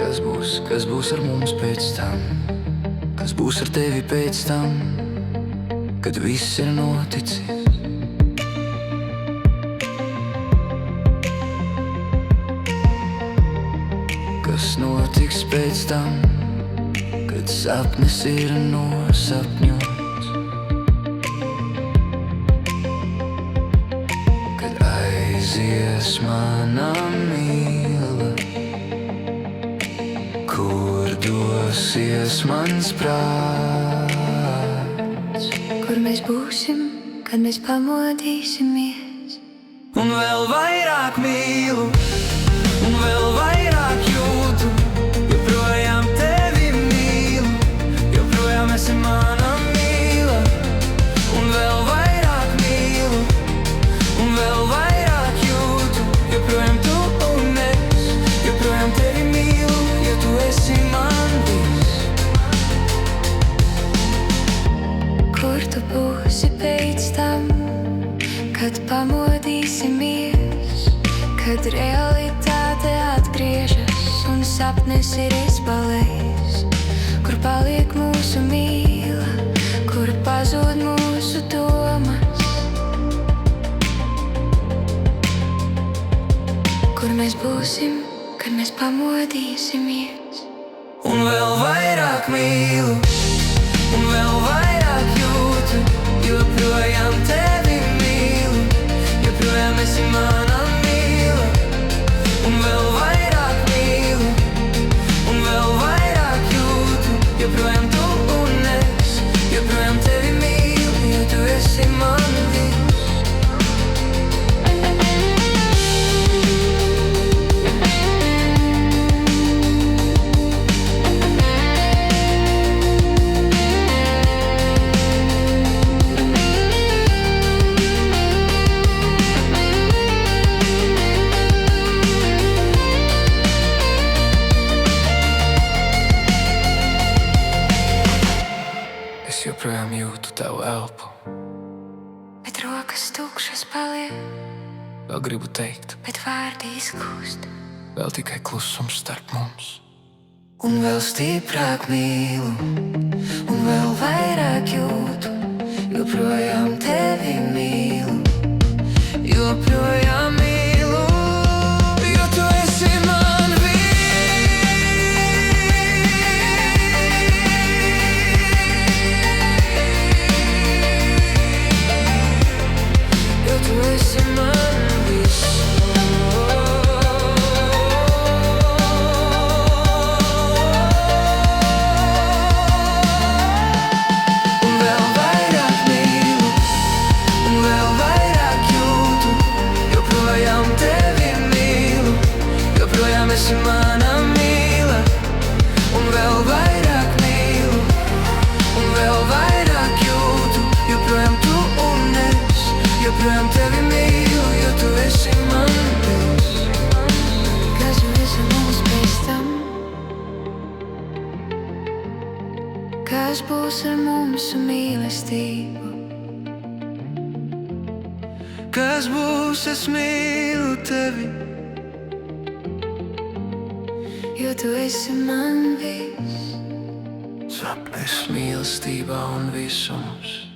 Kas būs ar mums pēc tam? Kas būs ar tevi pēc tam, kad viss ir noticis? Kas notiks pēc tam, kad sapnis ir nosapņots? Kad aizies mana mīla, kur dosies mans prāts? Kur mēs būsim, kad mēs pamodīsimies? Un vēl vairāk mīlu, un vēl vairāk jūtu, joprojām tevi mīlu, joprojām esi mana mīla. Un vēl vairāk mīlu, un vēl vairāk jūtu, joprojām tu un es, joprojām tevi mīlu, jo tu esi man viss. Kur tu būsi pēc tam, kad pamodīsimies? Kad realitāte atgriežas un sapnis ir izpalējis? Kur paliek mūsu mīla, kur pazūd mūsu domas? Kur mēs būsim, kad mēs pamodīsimies? Un vēl vairāk mīlu, un vēl vairāk jūtu, joprojām tevi mīlu, joprojām esi mana mīla. Un vēl vairāk mīlu, un vēl vairāk jūtu, joprojām tu un es, joprojām tevi mīlu, jo tu esi man viss. Es joprojām jūtu tavu elpu, Bet rokas tukšas paliek, vēl gribu teikt, bet vārdi izkūst. vēl tikai klusums starp mums. Un vēl stiprāk mīlu, un vēl vairāk jūtu, joprojām tevi mīlu, joprojām mīlu, jo tu esi man jo tu esi man viss. Un vēl vairāk mīlu, un vēl vairāk jūtu, joprojām tevi mīlu, joprojām esi mana mīla. Un vēl vairāk mīlu, un vēl vairāk jūtu, joprojām tu un es, joprojām tevi mīlu, jo tu esi man viss. Kas būs ar mums pēc tam? Kas būs ar mūsu mīlestību? Kas būs, es mīlu tevi, Jo tu esi man viss. sapnis, mīlestība un visums.